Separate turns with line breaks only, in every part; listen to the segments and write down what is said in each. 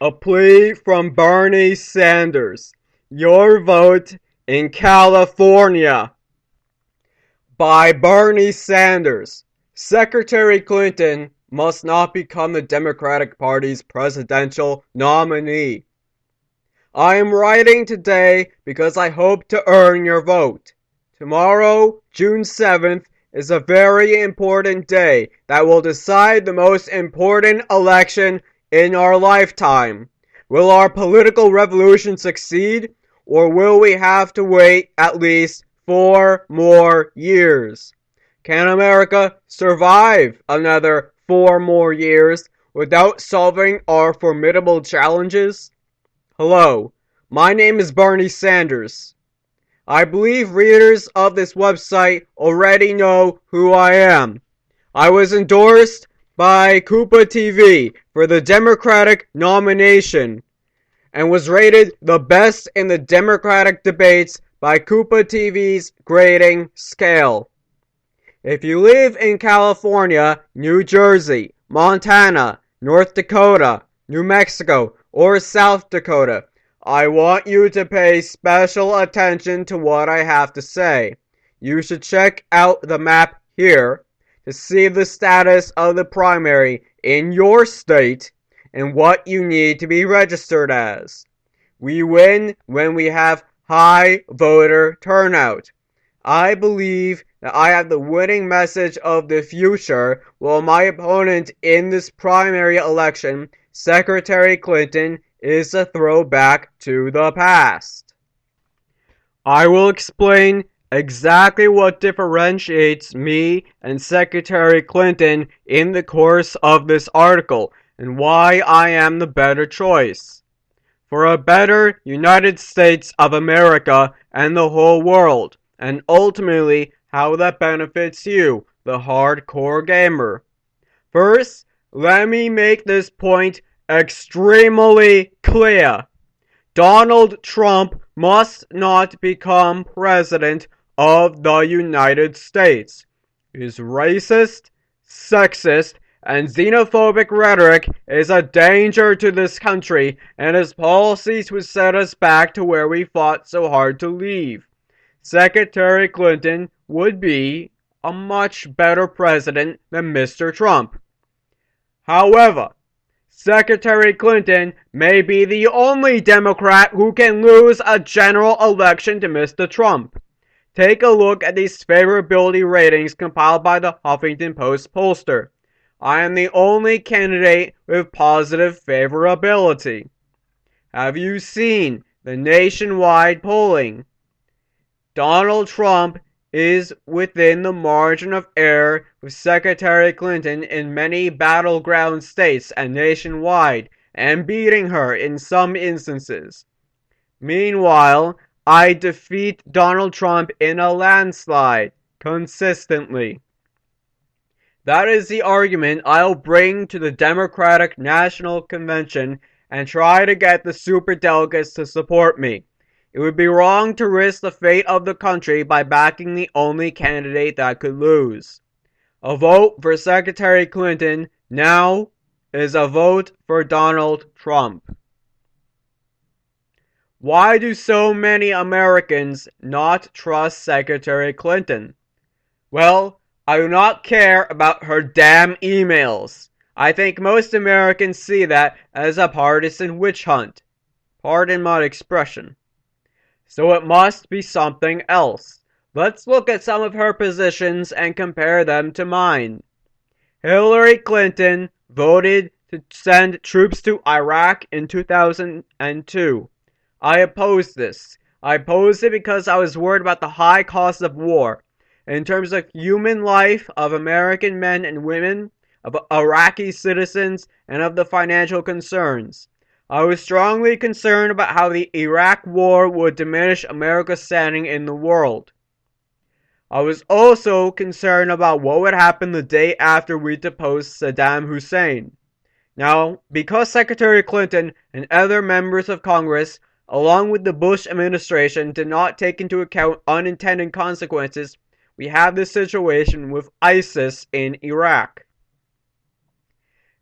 A plea from Bernie Sanders. Your vote in California. By Bernie Sanders. Secretary Clinton must not become the Democratic Party's presidential nominee. I am writing today because I hope to earn your vote. Tomorrow, June 7th, is a very important day that will decide the most important election in our lifetime. Will our political revolution succeed, or will we have to wait at least 4 more years? Can America survive another 4 more years without solving our formidable challenges? Hello, my name is Bernie Sanders. I believe readers of this website already know who I am. I was endorsed by KoopaTV for the Democratic nomination and was rated the best in the Democratic debates by KoopaTV's grading scale. If you live in California, New Jersey, Montana, North Dakota, New Mexico, or South Dakota, I want you to pay special attention to what I have to say. You should check out the map here to see the status of the primary in your state and what you need to be registered as. We win when we have high voter turnout. I believe that I have the winning message of the future, while my opponent in this primary election, Secretary Clinton, is a throwback to the past. I will explain exactly what differentiates me and Secretary Clinton in the course of this article, and why I am the better choice. For a better United States of America and the whole world, and ultimately how that benefits you, the hardcore gamer. First, let me make this point extremely clear. Donald Trump must not become president of the United States. His racist, sexist, and xenophobic rhetoric is a danger to this country, and his policies would set us back to where we fought so hard to leave. Secretary Clinton would be a much better president than Mr. Trump. However, Secretary Clinton may be the only Democrat who can lose a general election to Mr. Trump. Take a look at these favorability ratings compiled by the Huffington Post pollster. I am the only candidate with positive favorability. Have you seen the nationwide polling? Donald Trump is within the margin of error with Secretary Clinton in many battleground states and nationwide, and beating her in some instances. Meanwhile, I defeat Donald Trump in a landslide, consistently. That is the argument I'll bring to the Democratic National Convention and try to get the superdelegates to support me. It would be wrong to risk the fate of the country by backing the only candidate that could lose. A vote for Secretary Clinton now is a vote for Donald Trump. Why do so many Americans not trust Secretary Clinton? Well, I do not care about her damn emails. I think most Americans see that as a partisan witch hunt. Pardon my expression. So it must be something else. Let's look at some of her positions and compare them to mine. Hillary Clinton voted to send troops to Iraq in 2002. I opposed this. I opposed it because I was worried about the high cost of war, in terms of human life of American men and women, of Iraqi citizens, and of the financial concerns. I was strongly concerned about how the Iraq War would diminish America's standing in the world. I was also concerned about what would happen the day after we deposed Saddam Hussein. Now, because Secretary Clinton and other members of Congress, along with the Bush administration, did not take into account unintended consequences, we have this situation with ISIS in Iraq.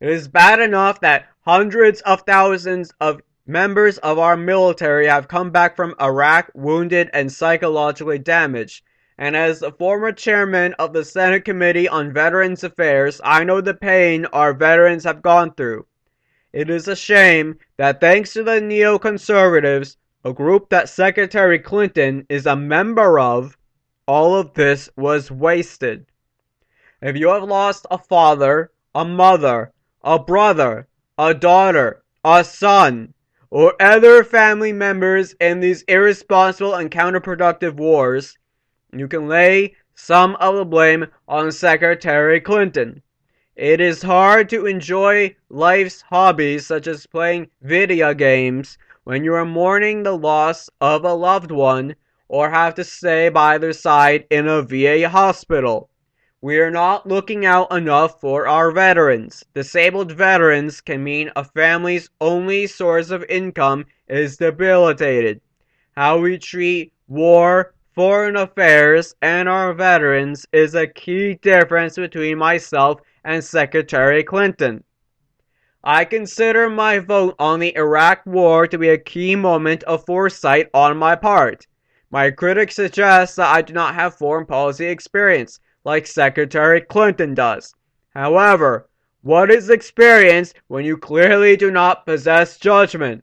It is bad enough that hundreds of thousands of members of our military have come back from Iraq wounded and psychologically damaged. And as the former chairman of the Senate Committee on Veterans Affairs, I know the pain our veterans have gone through. It is a shame that thanks to the neoconservatives, a group that Secretary Clinton is a member of, all of this was wasted. If you have lost a father, a mother, a brother, a daughter, a son, or other family members in these irresponsible and counterproductive wars, you can lay some of the blame on Secretary Clinton. It is hard to enjoy life's hobbies such as playing video games when you are mourning the loss of a loved one or have to stay by their side in a VA hospital. We are not looking out enough for our veterans. Disabled veterans can mean a family's only source of income is debilitated. How we treat war, foreign affairs, and our veterans is a key difference between myself and Secretary Clinton. I consider my vote on the Iraq War to be a key moment of foresight on my part. My critics suggest that I do not have foreign policy experience, like Secretary Clinton does. However, what is experience when you clearly do not possess judgment?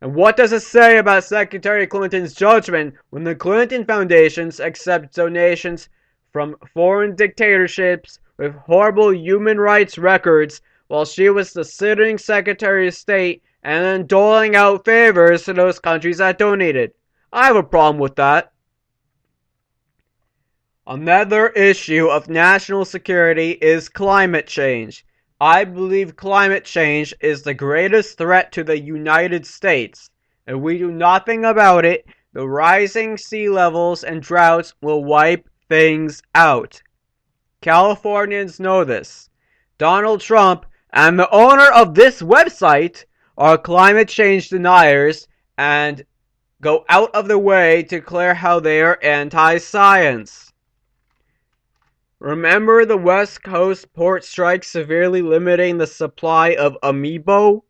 And what does it say about Secretary Clinton's judgment when the Clinton Foundations accept donations from foreign dictatorships with horrible human rights records while she was the sitting Secretary of State and then doling out favors to those countries that donated? I have a problem with that. Another issue of national security is climate change. I believe climate change is the greatest threat to the United States. If we do nothing about it, the rising sea levels and droughts will wipe things out. Californians know this. Donald Trump and the owner of this website are climate change deniers and go out of their way to declare how they are anti-science. Remember the West Coast port strike severely limiting the supply of amiibo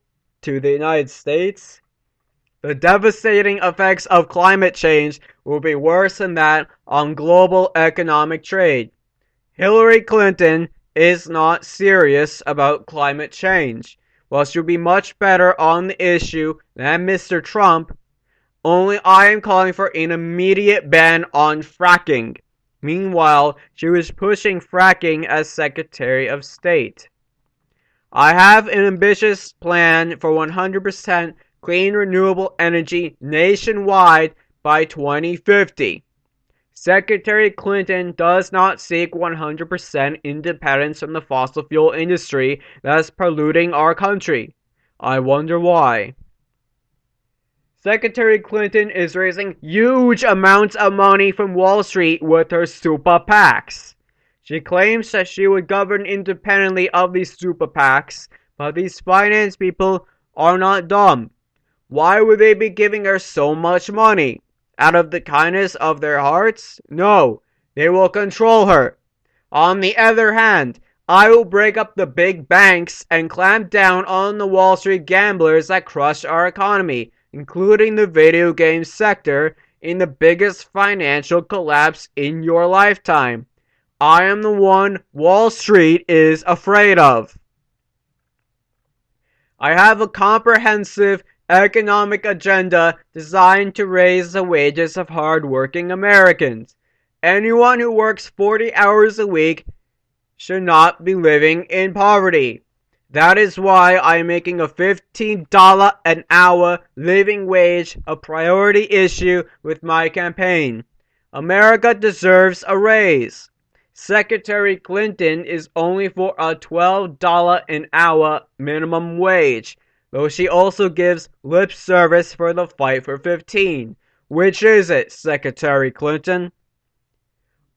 to the United States? The devastating effects of climate change will be worse than that on global economic trade. Hillary Clinton is not serious about climate change. While she'll be much better on the issue than Mr. Trump, only I am calling for an immediate ban on fracking. Meanwhile, she was pushing fracking as Secretary of State. I have an ambitious plan for 100% clean renewable energy nationwide by 2050. Secretary Clinton does not seek 100% independence from the fossil fuel industry that is polluting our country. I wonder why. Secretary Clinton is raising huge amounts of money from Wall Street with her super PACs. She claims that she would govern independently of these super PACs, but these finance people are not dumb. Why would they be giving her so much money? Out of the kindness of their hearts? No, they will control her. On the other hand, I will break up the big banks and clamp down on the Wall Street gamblers that crush our economy, including the video game sector, in the biggest financial collapse in your lifetime. I am the one Wall Street is afraid of. I have a comprehensive economic agenda designed to raise the wages of hard-working Americans. Anyone who works 40 hours a week should not be living in poverty. That is why I am making a $15 an hour living wage a priority issue with my campaign. America deserves a raise. Secretary Clinton is only for a $12 an hour minimum wage, though she also gives lip service for the fight for 15. Which is it, Secretary Clinton?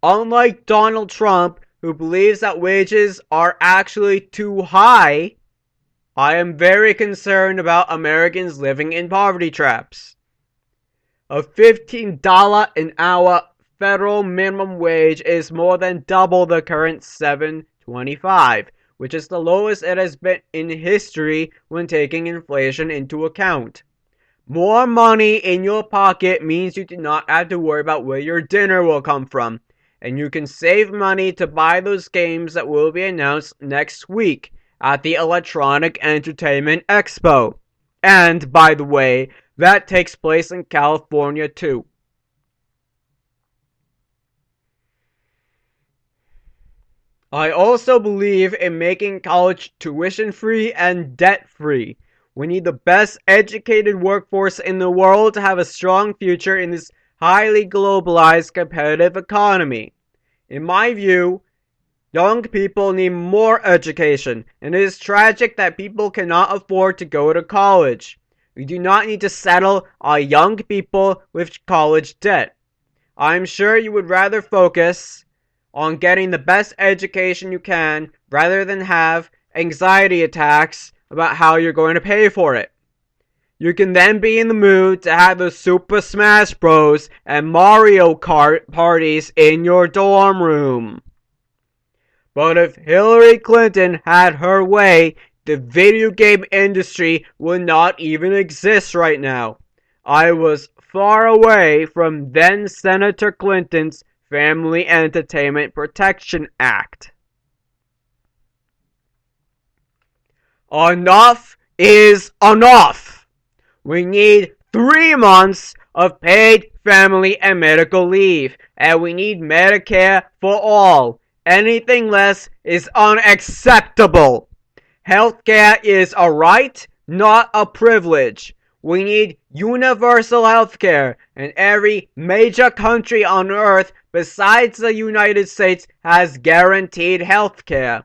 Unlike Donald Trump, who believes that wages are actually too high, I am very concerned about Americans living in poverty traps. A $15 an hour federal minimum wage is more than double the current $7.25, which is the lowest it has been in history when taking inflation into account. More money in your pocket means you do not have to worry about where your dinner will come from, and you can save money to buy those games that will be announced next week at the Electronic Entertainment Expo. And, by the way, that takes place in California too. I also believe in making college tuition-free and debt-free. We need the best educated workforce in the world to have a strong future in this highly globalized competitive economy. In my view, young people need more education, and it is tragic that people cannot afford to go to college. We do not need to saddle our young people with college debt. I'm sure you would rather focus on getting the best education you can rather than have anxiety attacks about how you're going to pay for it. You can then be in the mood to have the Super Smash Bros. And Mario Kart parties in your dorm room. But if Hillary Clinton had her way, the video game industry would not even exist right now. I was far away from then Senator Clinton's Family Entertainment Protection Act. Enough is enough! We need 3 months of paid family and medical leave, and we need Medicare for all. Anything less is unacceptable. Healthcare is a right, not a privilege. We need universal healthcare, and every major country on earth besides the United States has guaranteed healthcare.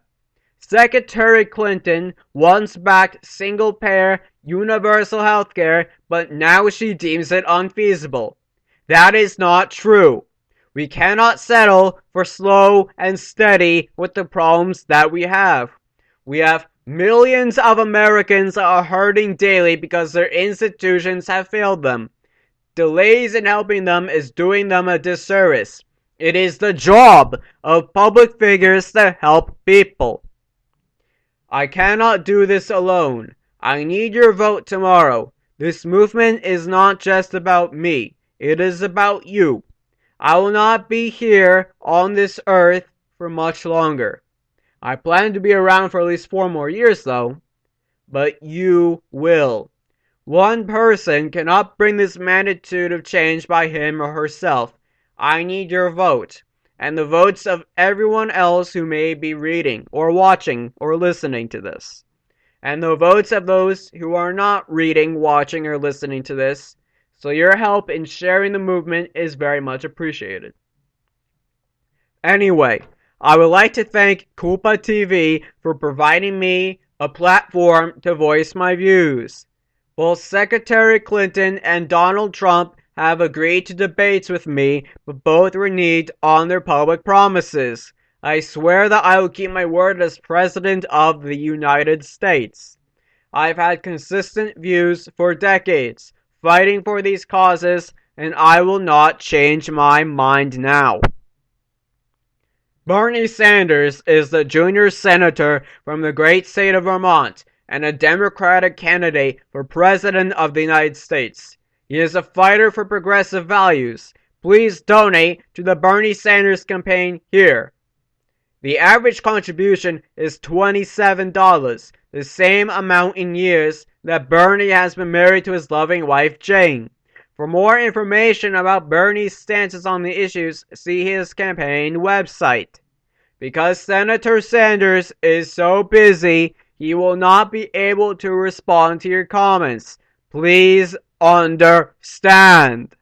Secretary Clinton once backed single-payer universal healthcare, but now she deems it unfeasible. That is not true. We cannot settle for slow and steady with the problems that we have. We have millions of Americans that are hurting daily because their institutions have failed them. Delays in helping them is doing them a disservice. It is the job of public figures to help people. I cannot do this alone. I need your vote tomorrow. This movement is not just about me. It is about you. I will not be here on this earth for much longer. I plan to be around for at least 4 more years though. But you will. One person cannot bring this magnitude of change by him or herself. I need your vote, and the votes of everyone else who may be reading, or watching, or listening to this. And the votes of those who are not reading, watching, or listening to this. So your help in sharing the movement is very much appreciated. Anyway, I would like to thank Koopa TV for providing me a platform to voice my views. Both Secretary Clinton and Donald Trump have agreed to debates with me, but both reneged on their public promises. I swear that I will keep my word as President of the United States. I've had consistent views for decades, fighting for these causes, and I will not change my mind now. Bernie Sanders is the junior senator from the great state of Vermont and a Democratic candidate for President of the United States. He is a fighter for progressive values. Please donate to the Bernie Sanders campaign here. The average contribution is $27, the same amount in years that Bernie has been married to his loving wife Jane. For more information about Bernie's stances on the issues, see his campaign website. Because Senator Sanders is so busy, he will not be able to respond to your comments. Please understand.